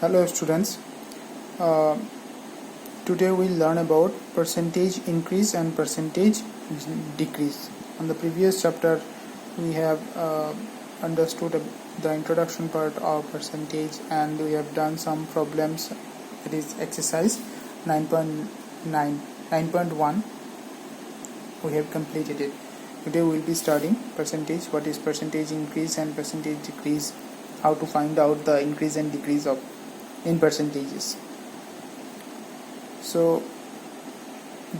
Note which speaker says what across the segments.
Speaker 1: Hello students, uh, today we'll learn about percentage increase and percentage decrease. On the previous chapter we have understood the introduction part of percentage, and we have done some problems. It is exercise 9.1. We have completed it. Today we will be studying percentage, what is percentage increase and percentage decrease, how to find out the increase and decrease of in percentages. So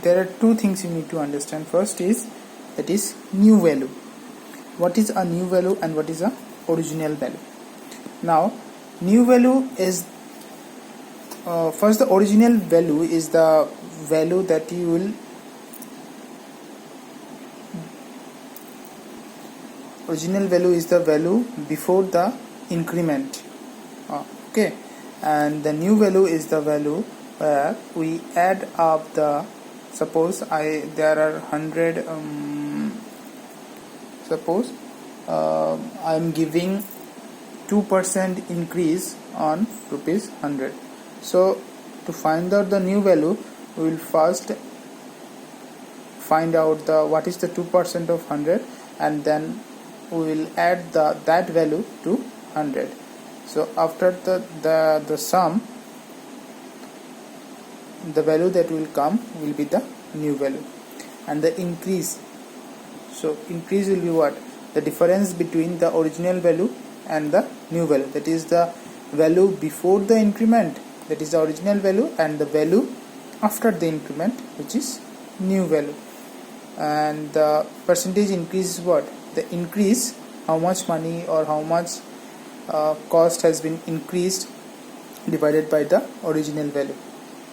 Speaker 1: there are two things you need to understand. First is that is new value. What is a new value and what is a original value? Now new value is first, the original value is the value that you will original value is the value before the increment. Okay, and the new value is the value where we add up the, suppose there are 100, suppose I am giving 2% increase on rupees 100. So to find out the new value, we will first find out the what is the 2% of 100, and then we will add that value to 100. So after the sum, the value that will come will be the new value. And the increase, so increase will be what? The difference between the original value and the new value, that is the value before the increment, that is the original value, and the value after the increment, which is new value. And the percentage increase is what? The increase, how much money or how much cost has been increased divided by the original value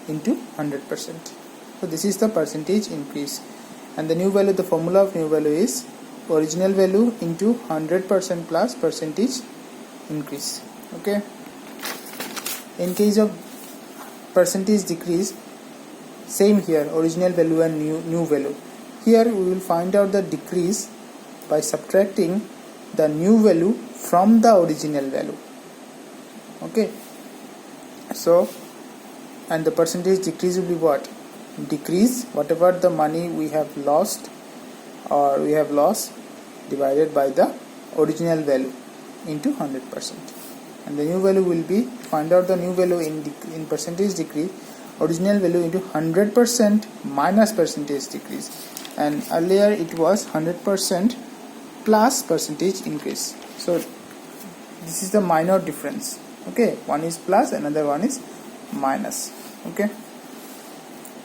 Speaker 1: into 100%. So this is the percentage increase. And the new value, the formula of new value is original value into 100% plus percentage increase. Okay. In case of percentage decrease, same here, original value and new value. Here we will find out the decrease by subtracting the new value from the original value. Okay, so and the percentage decrease will be what? Decrease whatever the money we have lost divided by the original value into 100%. And the new value will be, find out the new value in percentage decrease, original value into 100% minus percentage decrease. And earlier it was 100% plus percentage increase. So this is the minor difference. Okay, one is plus, another one is minus. Okay,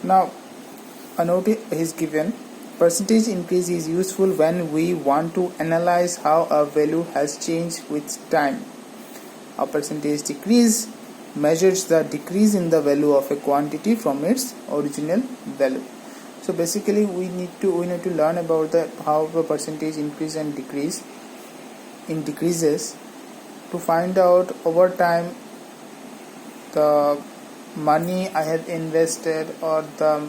Speaker 1: now a note is given. Percentage increase is useful when we want to analyze how a value has changed with time. A percentage decrease measures the decrease in the value of a quantity from its original value. So basically we need to learn about how the percentage increase and decrease in decreases to find out over time the money I have invested or the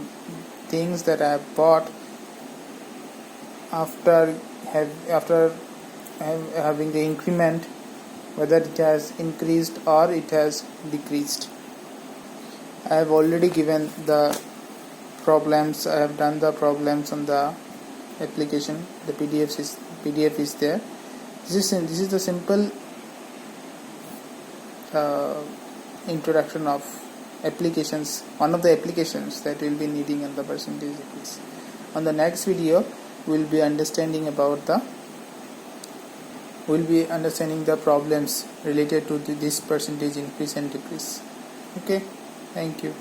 Speaker 1: things that I have bought after having the increment, whether it has increased or it has decreased. I have already given the problems. I have done the problems on the application. The PDF is there. This is the simple introduction of applications, one of the applications that we'll be needing on the percentage decrease. On the next video we'll be understanding the problems related to this percentage increase and decrease. Okay, thank you.